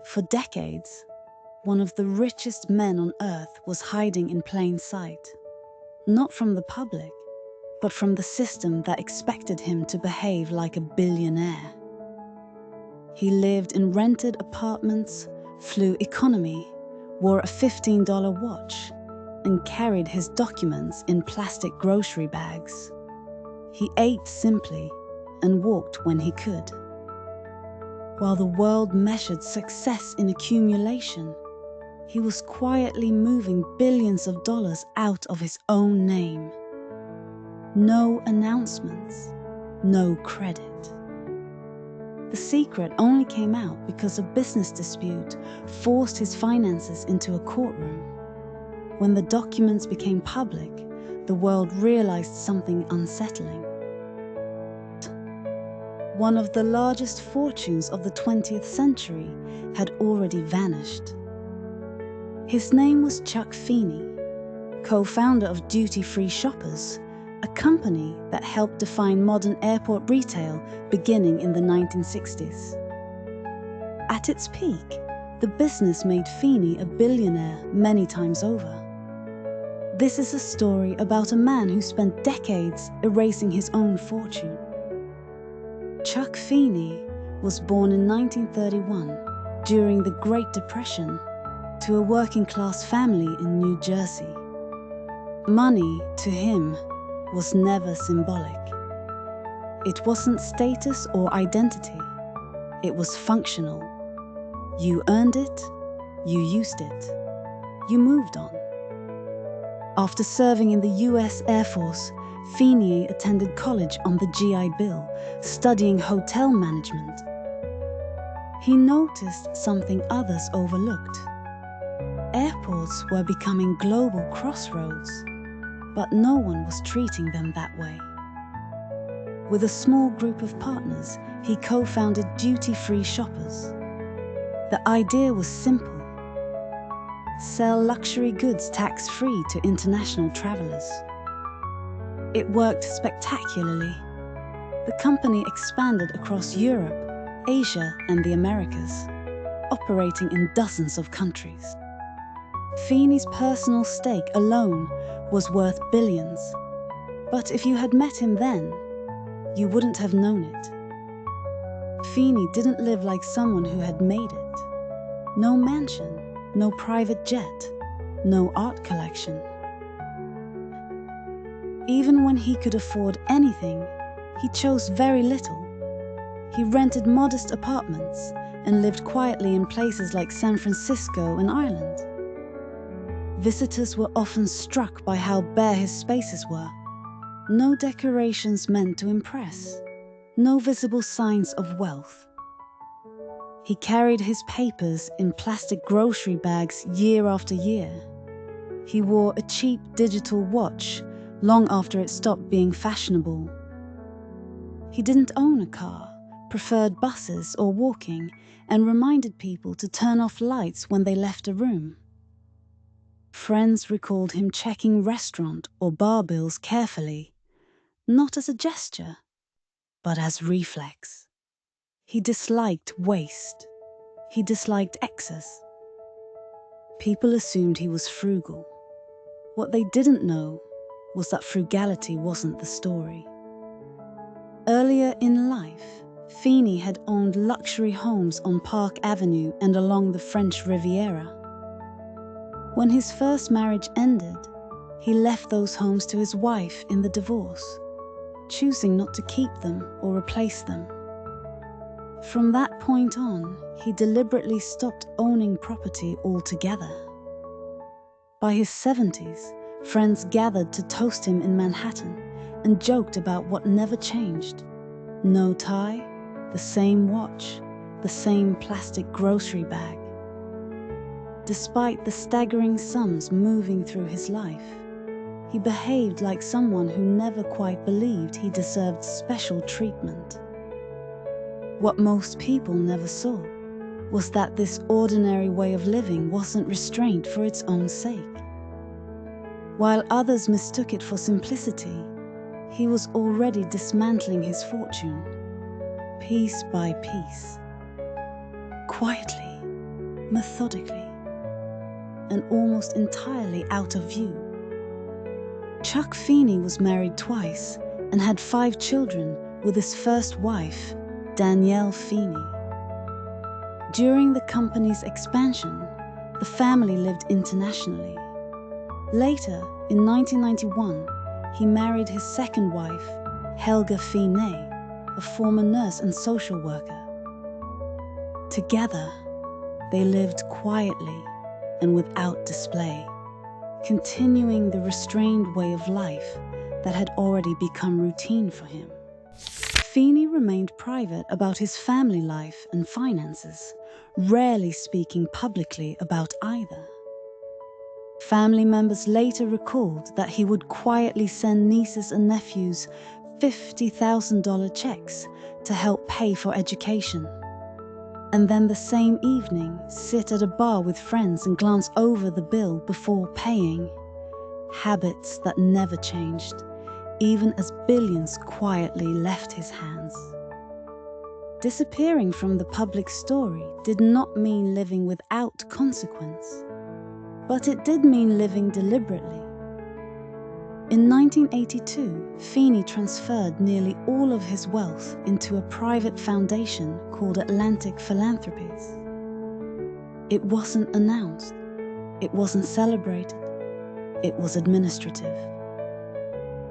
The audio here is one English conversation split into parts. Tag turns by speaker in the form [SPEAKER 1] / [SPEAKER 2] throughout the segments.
[SPEAKER 1] For decades, one of the richest men on earth was hiding in plain sight, not from the public, but from the system that expected him to behave like a billionaire. He lived in rented apartments, flew economy, wore a $15 watch, and carried his documents in plastic grocery bags. He ate simply and walked when he could. While the world measured success in accumulation, he was quietly moving billions of dollars out of his own name. No announcements, no credit. The secret only came out because a business dispute forced his finances into a courtroom. When the documents became public, the world realized something unsettling. One of the largest fortunes of the 20th century had already vanished. His name was Chuck Feeney, co-founder of Duty Free Shoppers, a company that helped define modern airport retail beginning in the 1960s. At its peak, the business made Feeney a billionaire many times over. This is a story about a man who spent decades erasing his own fortune. Chuck Feeney was born in 1931 during the Great Depression to a working-class family in New Jersey. Money, to him, was never symbolic. It wasn't status or identity. It was functional. You earned it, you used it, you moved on. After serving in the US Air Force, Feeney attended college on the GI Bill, studying hotel management. He noticed something others overlooked. Airports were becoming global crossroads, but no one was treating them that way. With a small group of partners, he co-founded Duty Free Shoppers. The idea was simple. Sell luxury goods tax-free to international travelers. It worked spectacularly. The company expanded across Europe, Asia, and the Americas, operating in dozens of countries. Feeney's personal stake alone was worth billions. But if you had met him then, you wouldn't have known it. Feeney didn't live like someone who had made it. No mansion, no private jet, no art collection. Even when he could afford anything, he chose very little. He rented modest apartments and lived quietly in places like San Francisco and Ireland. Visitors were often struck by how bare his spaces were. No decorations meant to impress, no visible signs of wealth. He carried his papers in plastic grocery bags year after year. He wore a cheap digital watch long after it stopped being fashionable. He didn't own a car, preferred buses or walking, and reminded people to turn off lights when they left a room. Friends recalled him checking restaurant or bar bills carefully, not as a gesture, but as reflex. He disliked waste. He disliked excess. People assumed he was frugal. What they didn't know was that frugality wasn't the story. Earlier in life, Feeney had owned luxury homes on Park Avenue and along the French Riviera. When his first marriage ended, he left those homes to his wife in the divorce, choosing not to keep them or replace them. From that point on, he deliberately stopped owning property altogether. By his 70s, friends gathered to toast him in Manhattan and joked about what never changed. No tie, the same watch, the same plastic grocery bag. Despite the staggering sums moving through his life, he behaved like someone who never quite believed he deserved special treatment. What most people never saw was that this ordinary way of living wasn't restraint for its own sake. While others mistook it for simplicity, he was already dismantling his fortune, piece by piece. Quietly, methodically, and almost entirely out of view. Chuck Feeney was married twice and had 5 children with his first wife, Danielle Feeney. During the company's expansion, the family lived internationally. Later, in 1991, he married his second wife, Helga Feeney, a former nurse and social worker. Together, they lived quietly and without display, continuing the restrained way of life that had already become routine for him. Feeney remained private about his family life and finances, rarely speaking publicly about either. Family members later recalled that he would quietly send nieces and nephews $50,000 checks to help pay for education, and then the same evening sit at a bar with friends and glance over the bill before paying. Habits that never changed, even as billions quietly left his hands. Disappearing from the public story did not mean living without consequence, but it did mean living deliberately. In 1982, Feeney transferred nearly all of his wealth into a private foundation called Atlantic Philanthropies. It wasn't announced, it wasn't celebrated, it was administrative.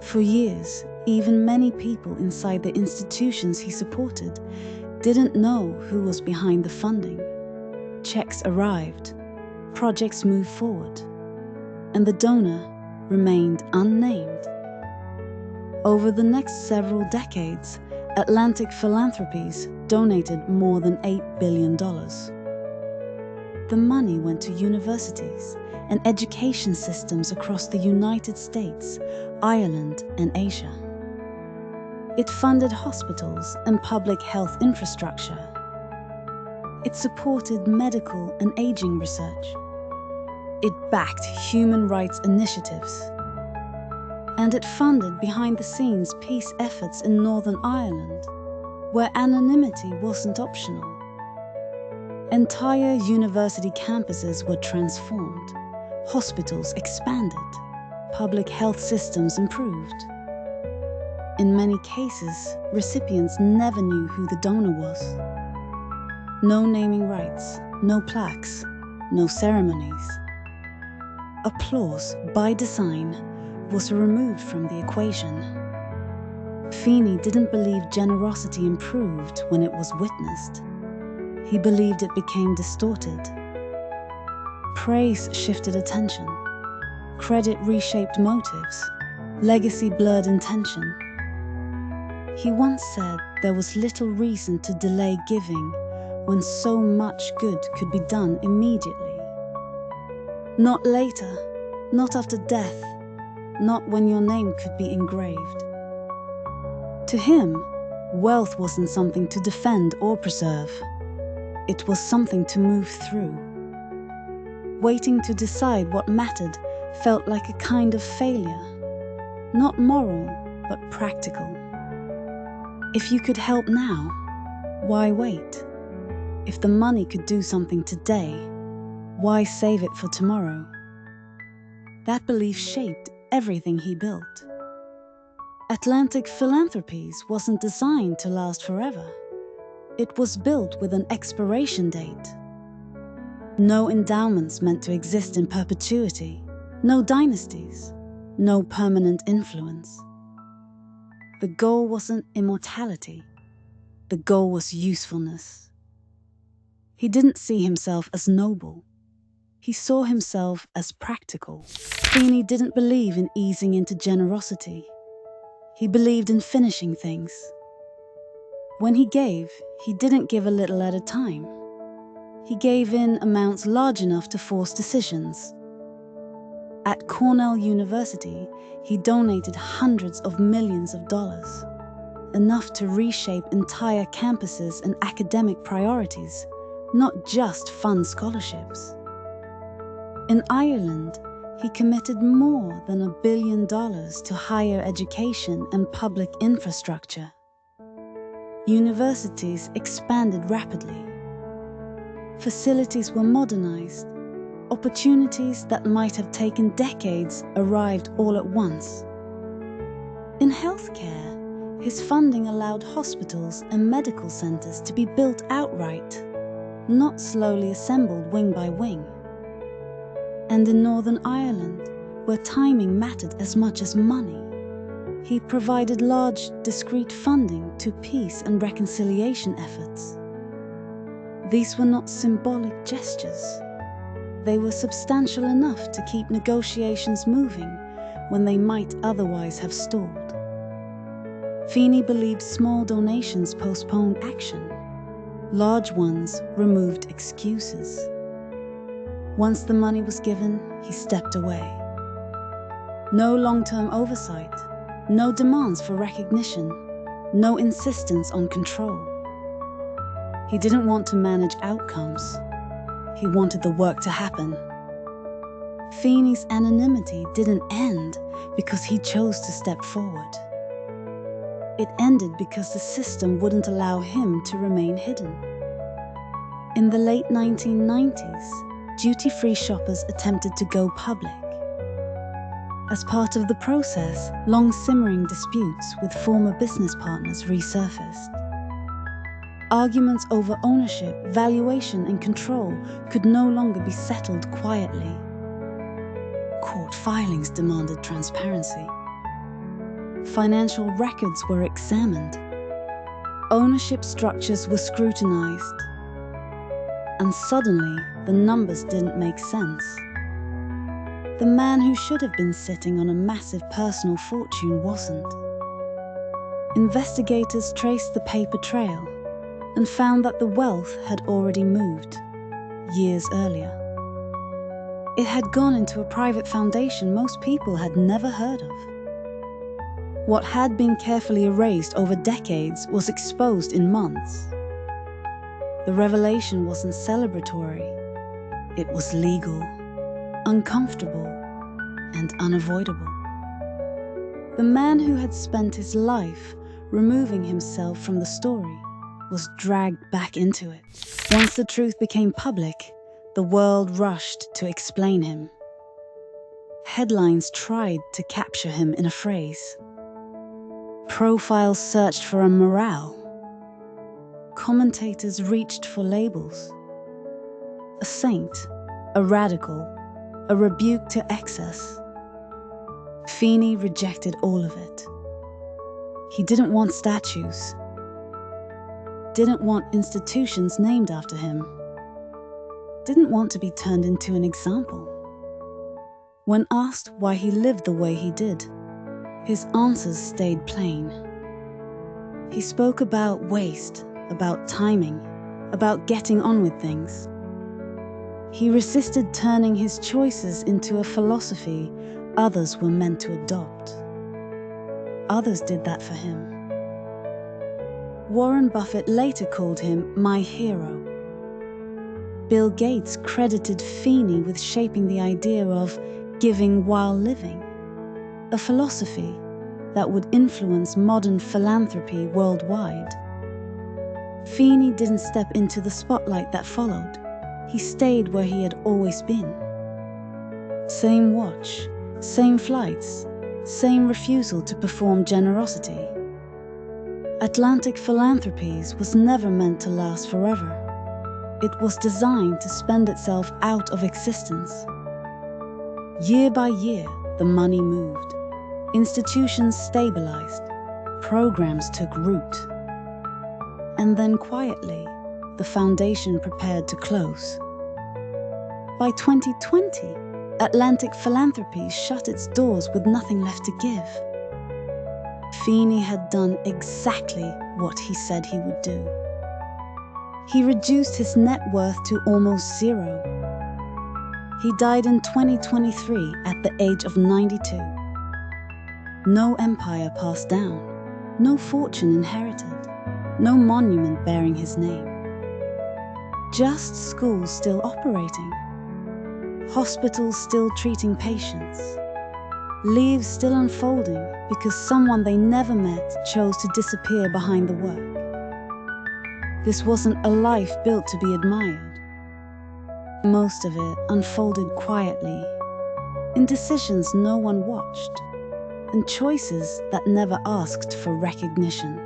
[SPEAKER 1] For years, even many people inside the institutions he supported didn't know who was behind the funding. Checks arrived, projects moved forward, and the donor remained unnamed. Over the next several decades, Atlantic Philanthropies donated more than $8 billion. The money went to universities and education systems across the United States, Ireland, and Asia. It funded hospitals and public health infrastructure. It supported medical and aging research. It backed human rights initiatives. And it funded behind-the-scenes peace efforts in Northern Ireland, where anonymity wasn't optional. Entire university campuses were transformed, hospitals expanded, public health systems improved. In many cases, recipients never knew who the donor was. No naming rights, no plaques, no ceremonies. Applause, by design, was removed from the equation. Feeney didn't believe generosity improved when it was witnessed. He believed it became distorted. Praise shifted attention. Credit reshaped motives. Legacy blurred intention. He once said there was little reason to delay giving when so much good could be done immediately. Not later, not after death, not when your name could be engraved. To him, wealth wasn't something to defend or preserve. It was something to move through. Waiting to decide what mattered felt like a kind of failure. Not moral, but practical. If you could help now, why wait? If the money could do something today, why save it for tomorrow? That belief shaped everything he built. Atlantic Philanthropies wasn't designed to last forever. It was built with an expiration date. No endowments meant to exist in perpetuity, no dynasties, no permanent influence. The goal wasn't immortality. The goal was usefulness. He didn't see himself as noble. He saw himself as practical. Feeney didn't believe in easing into generosity. He believed in finishing things. When he gave, he didn't give a little at a time. He gave in amounts large enough to force decisions. At Cornell University, he donated hundreds of millions of dollars, enough to reshape entire campuses and academic priorities, not just fund scholarships. In Ireland, he committed more than $1 billion to higher education and public infrastructure. Universities expanded rapidly. Facilities were modernized. Opportunities that might have taken decades arrived all at once. In healthcare, his funding allowed hospitals and medical centers to be built outright, not slowly assembled wing by wing. And in Northern Ireland, where timing mattered as much as money, he provided large, discrete funding to peace and reconciliation efforts. These were not symbolic gestures. They were substantial enough to keep negotiations moving when they might otherwise have stalled. Feeney believed small donations postponed action. Large ones removed excuses. Once the money was given, he stepped away. No long-term oversight, no demands for recognition, no insistence on control. He didn't want to manage outcomes. He wanted the work to happen. Feeney's anonymity didn't end because he chose to step forward. It ended because the system wouldn't allow him to remain hidden. In the late 1990s, duty-free shoppers attempted to go public. As part of the process, long-simmering disputes with former business partners resurfaced. Arguments over ownership, valuation, and control could no longer be settled quietly. Court filings demanded transparency. Financial records were examined. Ownership structures were scrutinized. And suddenly, the numbers didn't make sense. The man who should have been sitting on a massive personal fortune wasn't. Investigators traced the paper trail and found that the wealth had already moved, years earlier. It had gone into a private foundation most people had never heard of. What had been carefully erased over decades was exposed in months. The revelation wasn't celebratory. It was legal, uncomfortable, and unavoidable. The man who had spent his life removing himself from the story was dragged back into it. Once the truth became public, the world rushed to explain him. Headlines tried to capture him in a phrase. Profiles searched for a morale. Commentators reached for labels. A saint, a radical, a rebuke to excess. Feeney rejected all of it. He didn't want statues. Didn't want institutions named after him. Didn't want to be turned into an example. When asked why he lived the way he did, his answers stayed plain. He spoke about waste, about timing, about getting on with things. He resisted turning his choices into a philosophy others were meant to adopt. Others did that for him. Warren Buffett later called him my hero. Bill Gates credited Feeney with shaping the idea of giving while living, a philosophy that would influence modern philanthropy worldwide. Feeney didn't step into the spotlight that followed. He stayed where he had always been. Same watch, same flights, same refusal to perform generosity. Atlantic Philanthropies was never meant to last forever. It was designed to spend itself out of existence. Year by year, the money moved. Institutions stabilized. Programs took root. And then quietly, the foundation prepared to close. By 2020, Atlantic Philanthropies shut its doors with nothing left to give. Feeney had done exactly what he said he would do. He reduced his net worth to almost zero. He died in 2023 at the age of 92. No empire passed down, no fortune inherited, no monument bearing his name. Just schools still operating, hospitals still treating patients, leaves still unfolding because someone they never met chose to disappear behind the work. This wasn't a life built to be admired. Most of it unfolded quietly, in decisions no one watched, and choices that never asked for recognition.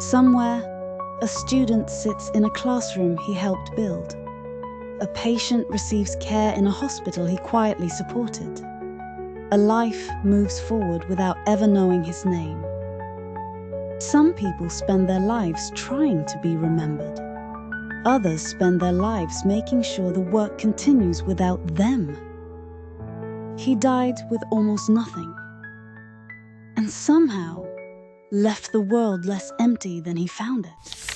[SPEAKER 1] Somewhere, a student sits in a classroom he helped build. A patient receives care in a hospital he quietly supported. A life moves forward without ever knowing his name. Some people spend their lives trying to be remembered. Others spend their lives making sure the work continues without them. He died with almost nothing, and somehow left the world less empty than he found it.